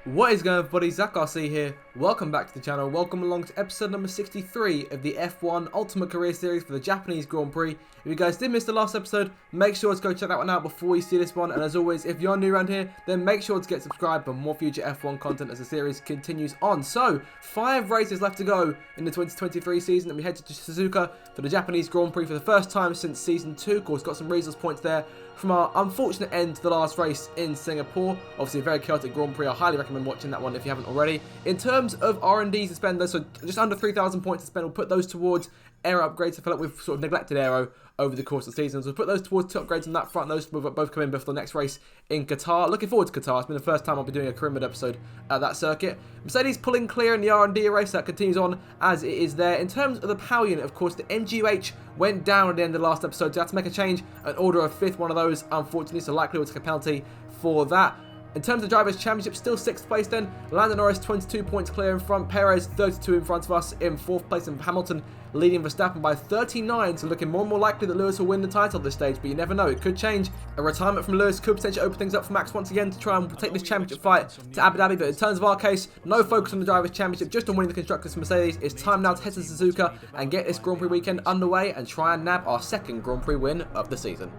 What is going on, everybody? Zach RC here. Welcome back to the channel. Welcome along to episode number 63 of the F1 Ultimate Career Series for the Japanese Grand Prix. If you guys did miss the last episode, make sure to go check that one out before you see this one. And as always, if you're new around here, then make sure to get subscribed for more future F1 content as the series continues on. So, 5 races left to go in the 2023 season, and we head to Suzuka for the Japanese Grand Prix for the first time since Season 2. Of course, got some resource points there from our unfortunate end to the last race in Singapore. Obviously a very chaotic Grand Prix. I highly recommend watching that one if you haven't already. In terms of R&D to spend, so just under 3,000 points to spend, we'll put those towards aero upgrades. I feel like we've sort of neglected aero over the course of the season, so we'll put those towards two upgrades on that front. Those will both come in before the next race in Qatar. Looking forward to Qatar. It's been the first time I'll be doing a career mode episode at that circuit. Mercedes pulling clear in the R&D race. That continues on as it is there. In terms of the power unit, of course, the MGUH went down at the end of the last episode, so I had to make a change, an order of 5th one of those, unfortunately, so likely we'll take a penalty for that. In terms of Drivers' Championship, still 6th place then. Lando Norris 22 points clear in front. Perez 32 in front of us in 4th place. And Hamilton leading Verstappen by 39. So looking more and more likely that Lewis will win the title at this stage. But you never know. It could change. A retirement from Lewis could potentially open things up for Max once again to try and take this championship fight to Abu Dhabi. But in terms of our case, no focus on the Drivers' Championship, just on winning the Constructors for Mercedes. It's time now to head to Suzuka and get this Grand Prix weekend underway and try and nab our 2nd Grand Prix win of the season.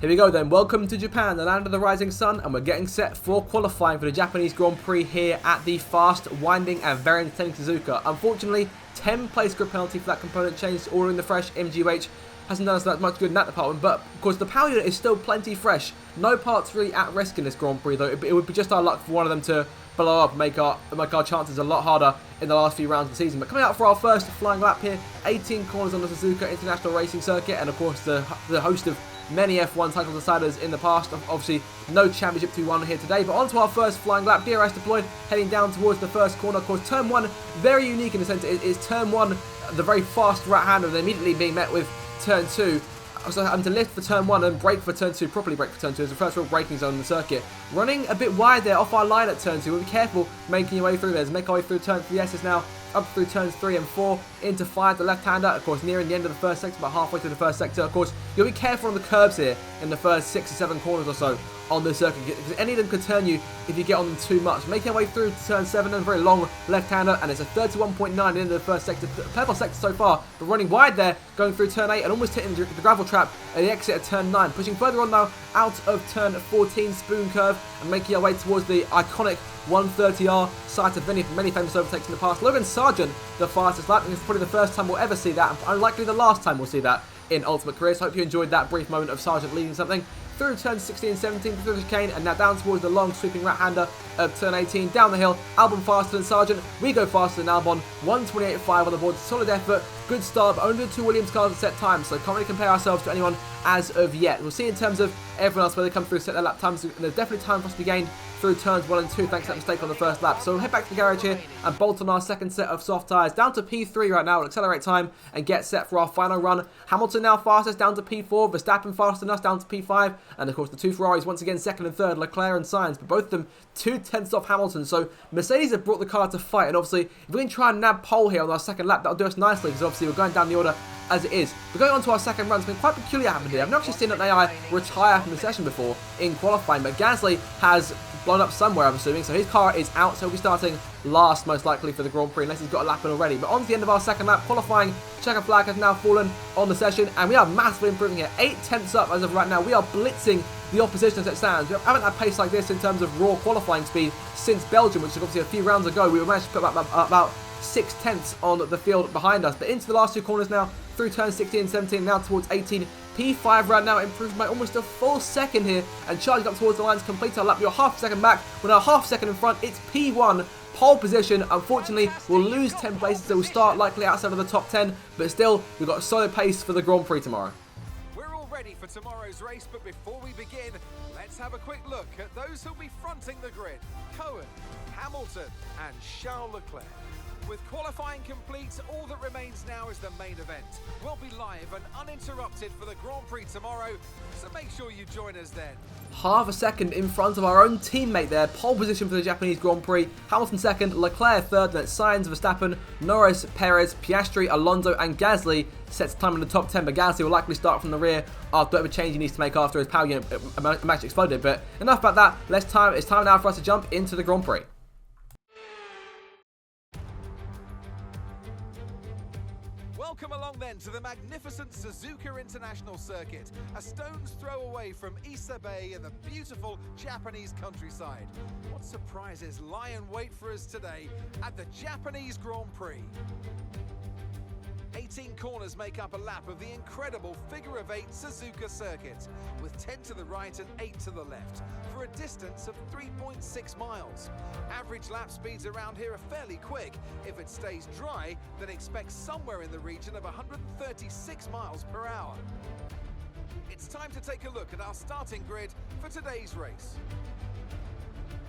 Here we go then, welcome to Japan, the land of the rising sun, and we're getting set for qualifying for the Japanese Grand Prix here at the fast, winding and very entertaining Suzuka. Unfortunately, 10 place grid penalty for that component change, ordering the fresh MGUH hasn't done us that much good in that department, but of course the power unit is still plenty fresh. No parts really at risk in this Grand Prix though. It would be just our luck for one of them to blow up and make our chances a lot harder in the last few rounds of the season. But coming out for our first flying lap here, 18 corners on the Suzuka International Racing Circuit, and of course the host of many F1 title deciders in the past. Obviously, no championship to be won here today, but onto our first flying lap. DRS deployed, heading down towards the first corner. Of course, turn 1, very unique in the sense it is turn 1, the very fast right-hander, and immediately being met with turn 2. So I'm to lift for turn 1 and brake for turn 2, properly brake for turn 2 as the first real braking zone in the circuit. Running a bit wide there off our line at turn 2. We'll be careful making your way through there. Make our way through turn 3S is now up through turns 3 and 4 into 5, the left-hander, of course, nearing the end of the first sector, about halfway through the first sector. Of course, you'll be careful on the curbs here in the first 6 or 7 corners or so on the circuit, because any of them could turn you if you get on them too much. Making our way through to turn 7, and a very long left-hander, and it's a 31.9 at the end of the first sector. Purple sector so far, but running wide there, going through turn 8 and almost hitting the gravel trap at the exit of turn 9. Pushing further on now out of turn 14, spoon curve, and making our way towards the iconic 130R, site of many famous overtakes in the past. Logan Sargent, the fastest lap, and it's probably the first time we'll ever see that, and unlikely the last time we'll see that in Ultimate Career. So I hope you enjoyed that brief moment of Sargent leading something. Through turns 16 and 17, through the chicane, and now down towards the long sweeping right-hander of turn 18. Down the hill, Albon faster than Sargent. We go faster than Albon. 1:28.5 on the board. Solid effort. Good start, but only the 2 Williams cars at set times, so can't really compare ourselves to anyone as of yet. We'll see in terms of everyone else where they come through, set their lap times, and there's definitely time for us to be gained through turns 1 and 2 thanks to that mistake on the first lap. So we'll head back to the garage here and bolt on our second set of soft tyres. Down to P3 right now. We'll accelerate time and get set for our final run. Hamilton now fastest, down to P4. Verstappen faster than us, down to P5. And of course the 2 Ferraris once again 2nd and 3rd, Leclerc and Sainz, but both of them 2/10ths off Hamilton. So Mercedes have brought the car to fight, and obviously if we can try and nab pole here on our second lap, that'll do us nicely, because obviously we're going down the order as it is. We're going on to our second run. It's been quite peculiar happening here. I've never actually seen an AI retire from the session before in qualifying, but Gasly has blown up somewhere, I'm assuming, so his car is out, so he'll be starting last most likely for the Grand Prix unless he's got a lap in already. But on to the end of our second lap, qualifying, checker flag has now fallen on the session, and we are massively improving here, 8/10ths up as of right now. We are blitzing the opposition as it stands. We haven't had pace like this in terms of raw qualifying speed since Belgium, which is obviously a few rounds ago. We managed to put about 6/10ths on the field behind us. But into the last 2 corners now, through turns 16 and 17, now towards 18. P5 right now, improved by almost a full second here, and charging up towards the line to complete our lap. We're half a second back, we're now half a second in front. It's P1, pole position. Unfortunately, we'll lose 10 places, so we'll start likely outside of the top 10, but still, we've got a solid pace for the Grand Prix tomorrow. We're all ready for tomorrow's race, but before we begin, let's have a quick look at those who'll be fronting the grid. Cohen, Hamilton and Charles Leclerc. With qualifying complete, all that remains now is the main event. We'll be live and uninterrupted for the Grand Prix tomorrow, so make sure you join us then. Half a second in front of our own teammate there. Pole position for the Japanese Grand Prix. Hamilton second, Leclerc third, then it's Sainz, Verstappen, Norris, Perez, Piastri, Alonso and Gasly sets time in the top 10, but Gasly will likely start from the rear after a bit of a change he needs to make after his power unit match exploded. But enough about that. It's time now for us to jump into the Grand Prix. Welcome along then to the magnificent Suzuka International Circuit, a stone's throw away from Issa Bay in the beautiful Japanese countryside. What surprises lie in wait for us today at the Japanese Grand Prix? 18 corners make up a lap of the incredible figure-of-8 Suzuka circuit, with 10 to the right and 8 to the left, for a distance of 3.6 miles. Average lap speeds around here are fairly quick. If it stays dry, then expect somewhere in the region of 136 miles per hour. It's time to take a look at our starting grid for today's race.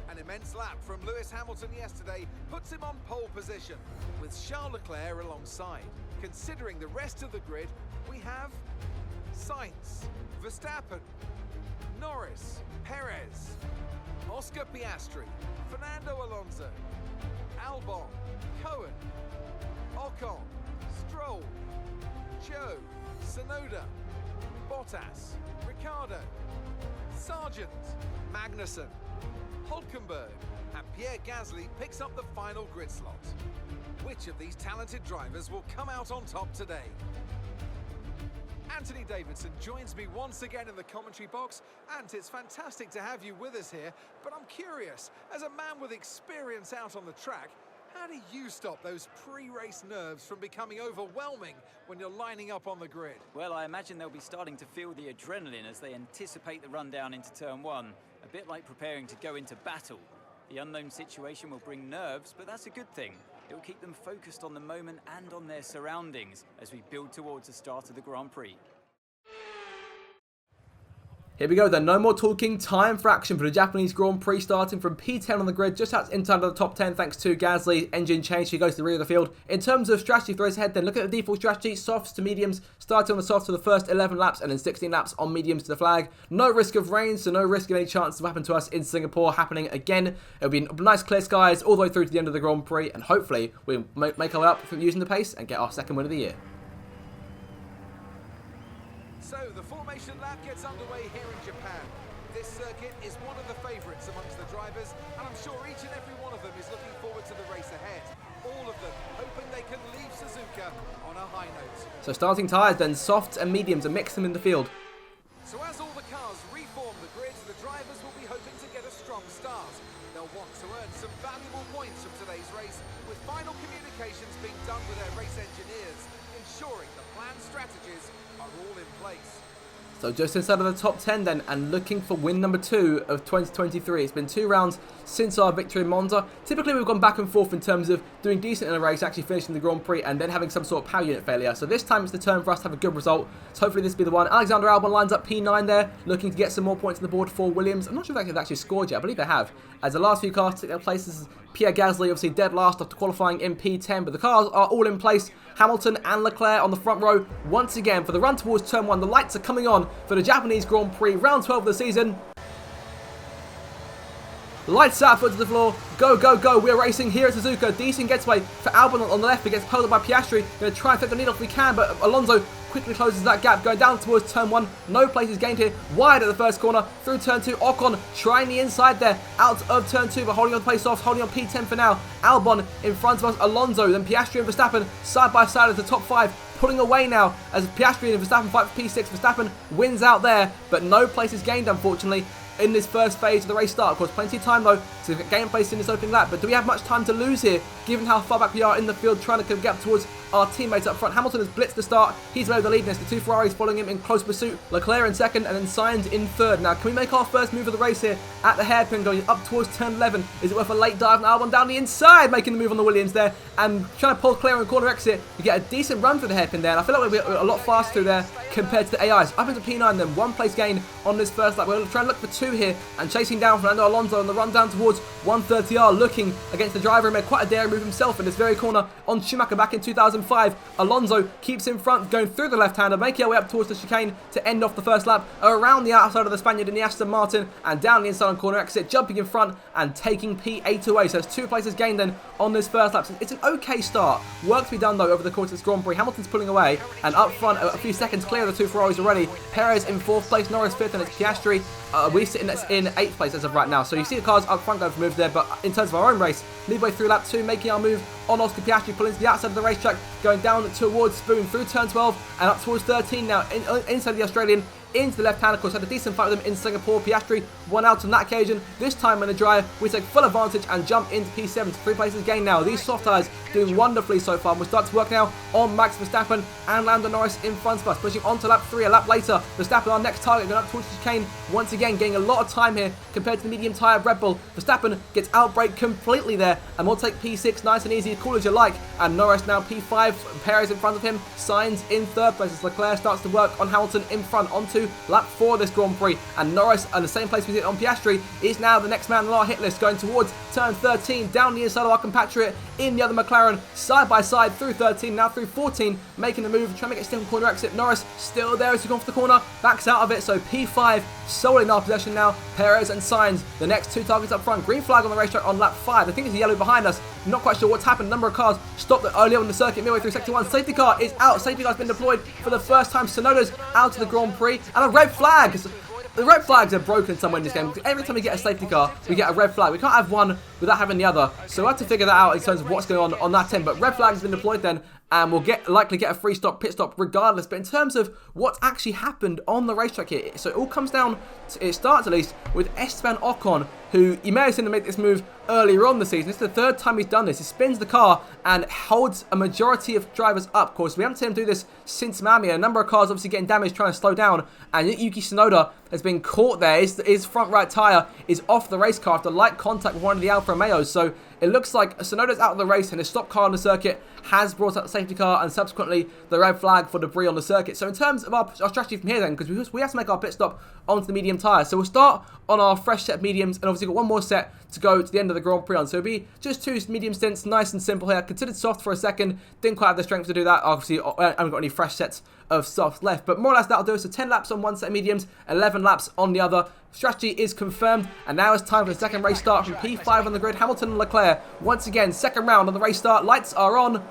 An immense lap from Lewis Hamilton yesterday puts him on pole position, with Charles Leclerc alongside. Considering the rest of the grid, we have Sainz, Verstappen, Norris, Perez, Oscar Piastri, Fernando Alonso, Albon, Cohen, Ocon, Stroll, Zhou, Tsunoda, Bottas, Ricciardo, Sargent, Magnussen, Hülkenberg, and Pierre Gasly picks up the final grid slot. Which of these talented drivers will come out on top today? Anthony Davidson joins me once again in the commentary box, and it's fantastic to have you with us here, but I'm curious, as a man with experience out on the track, how do you stop those pre-race nerves from becoming overwhelming when you're lining up on the grid? Well, I imagine they'll be starting to feel the adrenaline as they anticipate the rundown into turn one, a bit like preparing to go into battle. The unknown situation will bring nerves, but that's a good thing. It will keep them focused on the moment and on their surroundings as we build towards the start of the Grand Prix. Here we go then, no more talking, time for action for the Japanese Grand Prix, starting from P10 on the grid, just out inside of the top 10 thanks to Gasly, engine change, he goes to the rear of the field. In terms of strategy for race ahead then, look at the default strategy, softs to mediums, starting on the softs for the first 11 laps and then 16 laps on mediums to the flag. No risk of rain, so no risk of any chance of what happened to us in Singapore happening again. It'll be nice clear skies all the way through to the end of the Grand Prix, and hopefully we'll make our way up from using the pace and get our second win of the year. So the formation lap gets underway here in Japan. This circuit is one of the favourites amongst the drivers, and I'm sure each and every one of them is looking forward to the race ahead. All of them hoping they can leave Suzuka on a high note. So starting tyres then, softs and mediums and mix them in the field. So as all the cars reform the grid, the drivers will be hoping to get a strong start. They'll want to earn some valuable points from today's race, with final communications being done with their race engineers, ensuring the planned strategies are all in place. So just inside of the top 10 then, and looking for win number 2 of 2023. It's been 2 rounds since our victory in Monza. Typically we've gone back and forth in terms of doing decent in a race, actually finishing the Grand Prix, and then having some sort of power unit failure. So this time it's the turn for us to have a good result. So hopefully this will be the one. Alexander Albon lines up P9 there, looking to get some more points on the board for Williams. I'm not sure if they've actually scored yet. I believe they have. As the last few cars took their places, Pierre Gasly obviously dead last after qualifying in P10, but the cars are all in place. Hamilton and Leclerc on the front row once again for the run towards turn 1. The lights are coming on for the Japanese Grand Prix, round 12 of the season. Lights out, foot to the floor. Go, go, go. We're racing here at Suzuka. Decent getaway for Albon on the left. He gets pulled up by Piastri. Going to try and fit the lead off if we can, but Alonso quickly closes that gap, going down towards turn 1. No place is gained here. Wide at the first corner. Through turn 2. Ocon trying the inside there. Out of turn 2, but holding on pace off. Holding on P10 for now. Albon in front of us. Alonso, then Piastri and Verstappen side by side at the top 5. Pulling away now as Piastri and Verstappen fight for P6. Verstappen wins out there, but no place is gained, unfortunately, in this first phase of the race start. Of course, plenty of time though to gain place in this opening lap, but do we have much time to lose here given how far back we are in the field, trying to get up towards our teammates up front? Hamilton has blitzed the start. He's over the lead, and it's the 2 Ferraris following him in close pursuit. Leclerc in second and then Sainz in third. Now, can we make our first move of the race here at the hairpin going up towards turn 11? Is it worth a late dive? And Albon down the inside, making the move on the Williams there and trying to pull clear on corner exit. We get a decent run for the hairpin there, and I feel like we'll be a lot faster through there compared to the AIs. Up into P9 then, 1 place gain on this first lap. We're going to try and look for 2 here, and chasing down Fernando Alonso on the run down towards 130R, looking against the driver. He made quite a daring move himself in this very corner on Schumacher back in 2005. Alonso keeps in front, going through the left-hander, making our way up towards the chicane to end off the first lap, around the outside of the Spaniard in the Aston Martin, and down the inside on corner exit, jumping in front and taking P8 away. So there's 2 places gained then on this first lap. So it's an okay start. Work to be done though over the course of this Grand Prix. Hamilton's pulling away, and up front, a few seconds clear of the 2 Ferraris already. Perez in 4th place, Norris 5th, and it's Piastri. We're sitting in 8th place as of right now. So you see the cars up front going for moves there, but in terms of our own race, midway through lap 2, making our move on Oscar Piastri, pulling to the outside of the racetrack, going down towards Spoon through turn 12 and up towards 13 now, inside the Australian, into the left hand. Of course, had a decent fight with him in Singapore. Piastri won out on that occasion. This time in the dry, we take full advantage and jump into P7 to 3 places gain now. These soft tyres doing wonderfully so far. We'll start to work now on Max Verstappen and Lando Norris in front of us, pushing on to lap 3. A lap later, Verstappen, our next target, going up towards the chicane once again, gaining a lot of time here compared to the medium tyre of Red Bull. Verstappen gets outbraked completely there, and we'll take P6 nice and easy, cool as you like. And Norris now P5, Perez in front of him, Sainz in 3rd place as Leclerc starts to work on Hamilton in front onto lap 4 of this Grand Prix. And Norris, in the same place we did on Piastri, is now the next man on our hit list, going towards turn 13, down the inside of our compatriot in the other McLaren, side by side through 13, now through 14, making the move, trying to get still corner exit. Norris still there as he comes off the corner, backs out of it, so P5 solely in our possession now. Perez and Sainz, the next 2 targets up front. Green flag on the racetrack on lap 5. I think it's yellow behind us. Not quite sure what's happened. A number of cars stopped earlier on the circuit, midway through sector 1. Safety car is out. Safety car has been deployed for the first time. Sonoda's out of the Grand Prix, and a red flag. The red flags are broken somewhere in this game. Every time we get a safety car, we get a red flag. We can't have one without having the other. So we'll have to figure that out in terms of what's going on that end. But red flag has been deployed then, and we'll likely get a free stop, pit stop regardless. But in terms of what's actually happened on the racetrack here, so it all comes down, it starts at least, with Esteban Ocon, who you may have seen him make this move earlier on the season. This is the 3rd time he's done this. He spins the car and holds a majority of drivers up. Of course, we haven't seen him do this since Miami. A number of cars obviously getting damaged, trying to slow down, and Yuki Tsunoda has been caught there. His front right tyre is off the race car after light contact with one of the Alfa Romeos. So it looks like Tsunoda's out of the race, and his stop car on the circuit has brought out the safety car and subsequently the red flag for debris on the circuit. So in terms of our strategy from here then, because we have to make our pit stop onto the medium tyre. So we'll start on our fresh set mediums, and obviously got one more set to go to the end of the Grand Prix on. So it'll be just 2 medium stints, nice and simple here. Considered soft for a second, didn't quite have the strength to do that. Obviously, I haven't got any fresh sets of softs left, but more or less that'll do us. So 10 laps on one set of mediums, 11 laps on the other. Strategy is confirmed, and now it's time for the second race start from P5 on the grid. Hamilton and Leclerc once again, second round on the race start. Lights are on.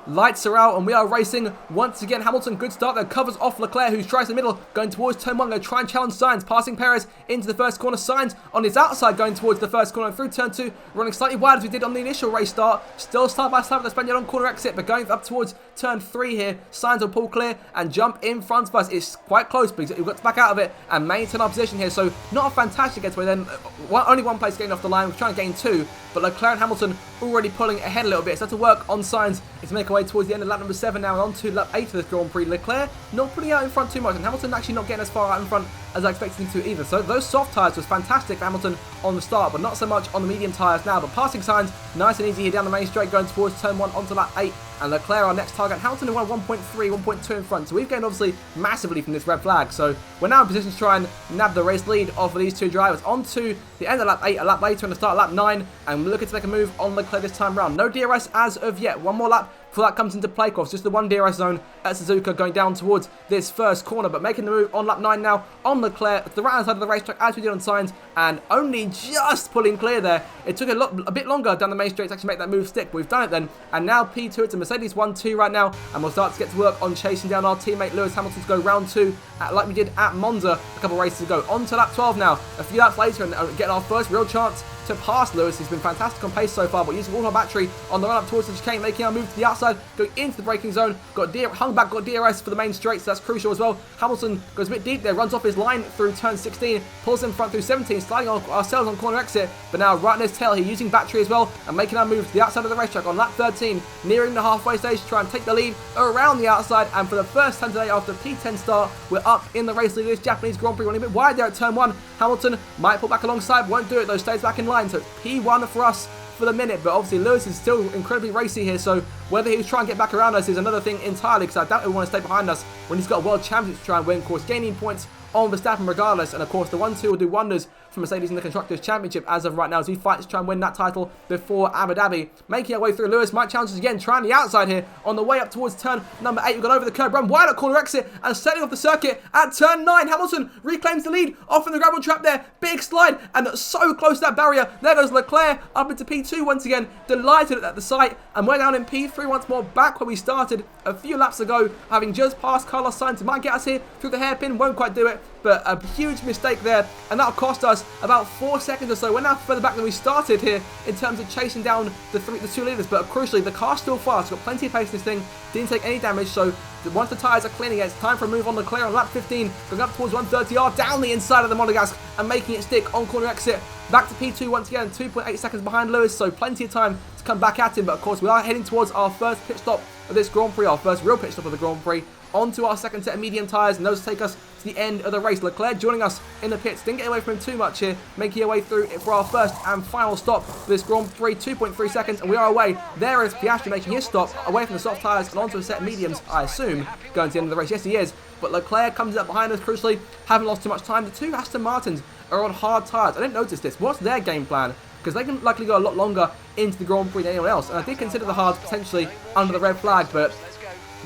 Lights are out, and we are racing once again. Hamilton, good start there, covers off Leclerc, who tries the middle, going towards turn 1, going to try and challenge Sainz, passing Perez into the first corner. Sainz on his outside, going towards the first corner, and through turn 2, running slightly wide as we did on the initial race start. Still side by side with the Spaniard on corner exit, but going up towards turn 3 here. Sainz will pull clear and jump in front of us. It's quite close, because we've got to back out of it and maintain our position here. So not a fantastic getaway then. Only 1 place getting off the line. We're trying to gain 2, but Leclerc and Hamilton already pulling ahead a little bit. So have to work on Sainz to make our way towards the end of lap number 7 now, and on to lap 8 of this Grand Prix. Leclerc not putting out in front too much, and Hamilton actually not getting as far out in front as I expected him to either. So those soft tyres was fantastic for Hamilton on the start, but not so much on the medium tyres now. But passing Sainz nice and easy here down the main straight, going towards turn 1 onto lap 8. And Leclerc, our next target. Hamilton who won 1.3, 1.2 in front. So we've gained obviously massively from this red flag. So we're now in position to try and nab the race lead off of these 2 drivers. On to the end of lap 8, a lap later, and the start of lap 9. And we're looking to make a move on Leclerc this time round. No DRS as of yet. One more lap before that comes into play, of course. Just the 1 DRS zone at Suzuka going down towards this first corner. But making the move on lap 9 now on Leclerc, the right hand side of the racetrack as we did on Sainz, and only just pulling clear there. It took a bit longer down the main straight to actually make that move stick, but we've done it then. And now P2, it's a Mercedes 1-2 right now, and we'll start to get to work on chasing down our teammate Lewis Hamilton to go round 2 like we did at Monza a couple of races ago. On to lap 12 now, a few laps later, and getting our first real chance to pass Lewis. He's been fantastic on pace so far, but using all our battery on the run up towards the chicane, making our move to the outside, going into the braking zone. Hung back, got DRS for the main straight, so that's crucial as well. Hamilton goes a bit deep there, runs off his line through turn 16, pulls in front through 17, sliding on ourselves on corner exit, but now right in his tail here, using battery as well, and making our move to the outside of the racetrack on lap 13, nearing the halfway stage to try and take the lead around the outside. And for the first time today after P10 start, we're up in the race lead of this Japanese Grand Prix, running a bit wide there at turn 1. Hamilton might pull back alongside, won't do it though, stays back in line, so it's P1 for us for the minute, but obviously Lewis is still incredibly racy here, so whether he'll try and get back around us is another thing entirely, because I doubt he'll want to stay behind us when he's got a world championship to try and win. Of course, gaining points on Verstappen regardless, and of course the 1-2 will do wonders for Mercedes in the Constructors' Championship as of right now as we fight to try and win that title before Abu Dhabi. Making our way through, Lewis might challenge us again, trying the outside here on the way up towards turn number 8. We've gone over the curb, run wide at corner exit and setting off the circuit at turn 9. Hamilton reclaims the lead off in the gravel trap there, big slide and so close to that barrier. There goes Leclerc up into P2 once again, delighted at the sight, and we're down in P3 once more, back where we started a few laps ago, having just passed Carlos Sainz. Might get us here through the hairpin, won't quite do it, but a huge mistake there, and that'll cost us about 4 seconds or so. We're now further back than we started here in terms of chasing down the two leaders, but crucially the car's still fast, got plenty of pace in this thing, didn't take any damage, so once the tyres are clean again, it's time for a move on Leclerc on lap 15, going up towards 130R, down the inside of the Monegasque and making it stick on corner exit. Back to P2 once again, 2.8 seconds behind Lewis, so plenty of time to come back at him, but of course we are heading towards our first pit stop of this Grand Prix, our first real pit stop of the Grand Prix, onto our second set of medium tyres, and those take us to the end of the race. Leclerc joining us in the pits, didn't get away from him too much here, making our way through for our first and final stop for this Grand Prix, 2.3 seconds, and we are away. There is Piastri making his stop, away from the soft tyres and onto a set of mediums, I assume, going to the end of the race. Yes, he is, but Leclerc comes up behind us, crucially, haven't lost too much time. The two Aston Martins are on hard tyres. I didn't notice this. What's their game plan? Because they can likely go a lot longer into the Grand Prix than anyone else, and I did consider the hards potentially under the red flag, but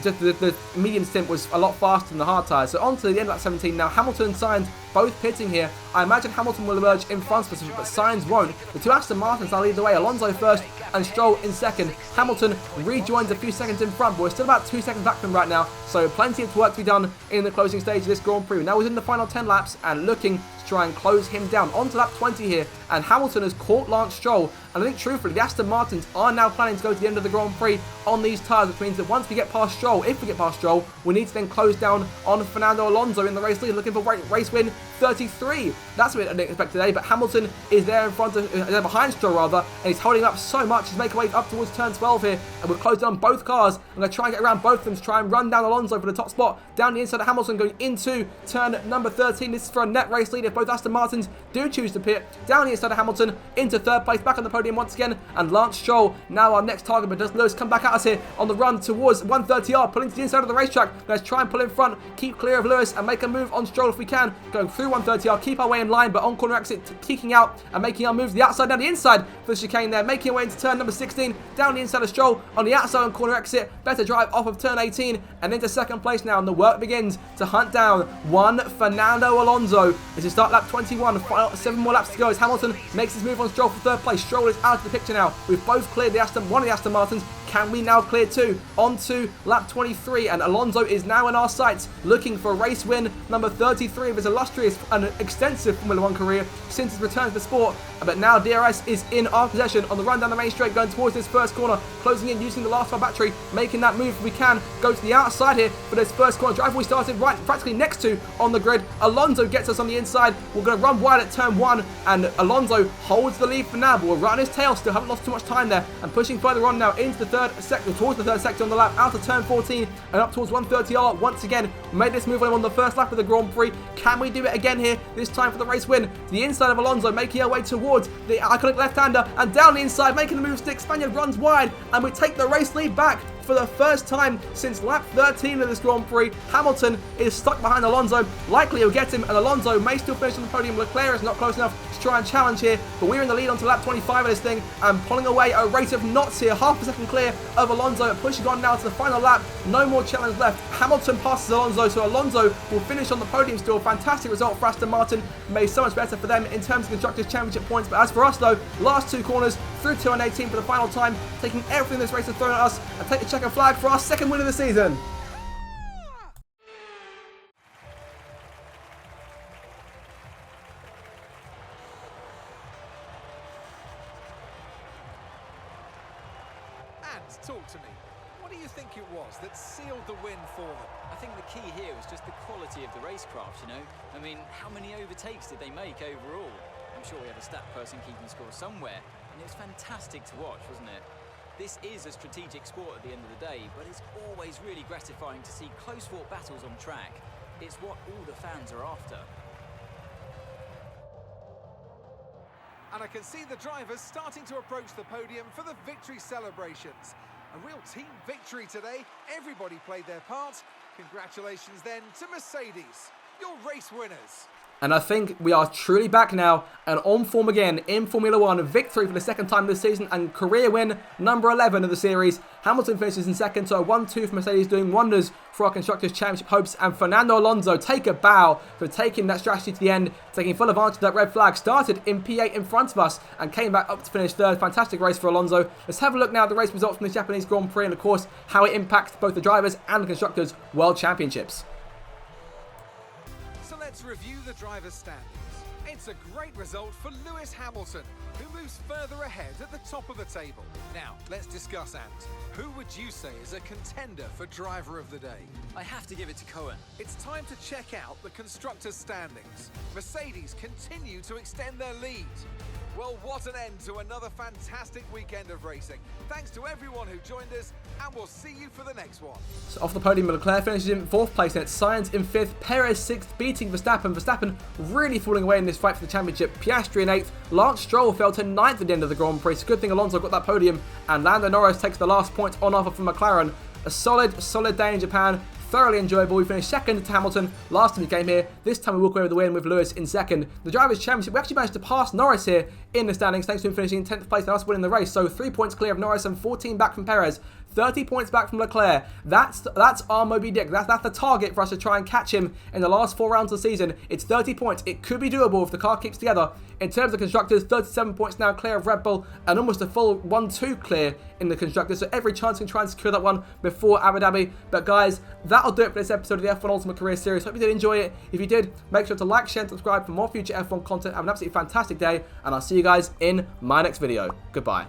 just the medium stint was a lot faster than the hard tyres. So on to the end of lap 17 now. Hamilton and Sainz both pitting here. I imagine Hamilton will emerge in front of us, but Sainz won't. The two Aston Martins now lead the way. Alonso first and Stroll in second. Hamilton rejoins a few seconds in front, but we're still about 2 seconds back from him right now. So plenty of work to be done in the closing stage of this Grand Prix. Now we're in the final 10 laps and looking to try and close him down. On to lap 20 here, and Hamilton has caught Lance Stroll. And I think truthfully, the Aston Martins are now planning to go to the end of the Grand Prix on these tyres, which means that once we get past Stroll, if we get past Stroll, we need to then close down on Fernando Alonso in the race lead, looking for race win 33. That's a bit I didn't expect today, but Hamilton is there in front of, behind Stroll rather, and he's holding up so much. He's making way up towards turn 12 here, and we're closing on both cars. I'm going to try and get around both of them to try and run down Alonso for the top spot, down the inside of Hamilton, going into turn number 13. This is for a net race lead if both Aston Martins do choose to pit. Down the inside of Hamilton, into third place, back on the podium once again, and Lance Stroll now our next target, but does Lewis come back at us here on the run towards 130R, pulling to the inside of the racetrack. Let's try and pull in front, keep clear of Lewis, and make a move on Stroll if we can, going through 130R, keep our way in line, but on corner exit, kicking out and making our moves to the outside, down the inside for the chicane there, making our way into turn number 16, down the inside of Stroll, on the outside on corner exit, better drive off of turn 18, and into second place now, and the work begins to hunt down one Fernando Alonso as we start lap 21, final 7 more laps to go as Hamilton makes his move on Stroll for third place. Stroll is out of the picture now. We've both cleared one of the Aston Martins. Can we now clear two? On to lap 23, and Alonso is now in our sights, looking for race win number 33 of his illustrious and extensive Formula 1 career since his return to the sport. But now DRS is in our possession on the run down the main straight, going towards this first corner, closing in using the last of our battery, making that move. We can go to the outside here for this first corner. Drive we started right practically next to on the grid. Alonso gets us on the inside. We're going to run wide at turn 1, and Alonso holds the lead for now, but we're right on his tail still, haven't lost too much time there, and pushing further on now into the third sector, towards the third sector on the lap, out of turn 14 and up towards 130R. Once again, we made this move on him on the first lap of the Grand Prix. Can we do it again here, this time for the race win? To the inside of Alonso, making our way towards the iconic left-hander, and down the inside, making the move stick. Spaniard runs wide, and we take the race lead back for the first time since lap 13 of this Grand Prix. Hamilton is stuck behind Alonso. Likely he'll get him, and Alonso may still finish on the podium. Leclerc is not close enough to try and challenge here, but we're in the lead onto lap 25 of this thing, and pulling away a rate of knots here, half a second clear of Alonso, pushing on now to the final lap. No more challenge left. Hamilton passes Alonso, so Alonso will finish on the podium still. Fantastic result for Aston Martin, made so much better for them in terms of Constructors' Championship points. But as for us though, last two corners through 218 for the final time, taking everything this race has thrown at us, and take the checker flag for our second win of the season. And talk to me. What do you think it was that sealed the win for them? I think the key here was just the quality of the racecraft, you know? I mean, how many overtakes did they make overall? I'm sure we have a stat person keeping score somewhere, and it was fantastic to watch, wasn't it? This is a strategic sport at the end of the day, but it's always really gratifying to see close-fought battles on track. It's what all the fans are after. And I can see the drivers starting to approach the podium for the victory celebrations. A real team victory today. Everybody played their part. Congratulations then to Mercedes, your race winners. And I think we are truly back now and on form again in Formula 1. Victory for the second time this season and career win number 11 of the series. Hamilton finishes in second, so a 1-2 for Mercedes, doing wonders for our Constructors' Championship hopes. And Fernando Alonso take a bow for taking that strategy to the end, taking full advantage of that red flag. Started in P8 in front of us and came back up to finish third. Fantastic race for Alonso. Let's have a look now at the race results from the Japanese Grand Prix and, of course, how it impacts both the drivers and the Constructors' World Championships. Let's review the driver's standings. It's a great result for Lewis Hamilton, who moves further ahead at the top of the table. Now, let's discuss, Ant. Who would you say is a contender for driver of the day? I have to give it to Cohen. It's time to check out the constructors' standings. Mercedes continue to extend their lead. Well, what an end to another fantastic weekend of racing. Thanks to everyone who joined us, and we'll see you for the next one. So off the podium, Leclerc finishes in 4th place, and it's Sainz in 5th, Perez 6th, beating Verstappen. Verstappen really falling away in this fight for the championship. Piastri in 8th, Lance Stroll fell to 9th at the end of the Grand Prix. It's a good thing Alonso got that podium, and Lando Norris takes the last point on offer from McLaren. A solid day in Japan. Thoroughly enjoyable. We finished second to Hamilton last time we came here. This time we walk away with the win with Lewis in second. The Drivers' Championship, we actually managed to pass Norris here in the standings, thanks to him finishing in 10th place and us winning the race. So 3 points clear of Norris and 14 back from Perez. 30 points back from Leclerc. That's our Moby Dick. That's the target for us to try and catch him in the last 4 rounds of the season. It's 30 points. It could be doable if the car keeps together. In terms of constructors, 37 points now clear of Red Bull and almost a full 1-2 clear in the constructors. So every chance we can try and secure that one before Abu Dhabi. But guys, that'll do it for this episode of the F1 Ultimate Career Series. Hope you did enjoy it. If you did, make sure to like, share and subscribe for more future F1 content. Have an absolutely fantastic day and I'll see you guys in my next video. Goodbye.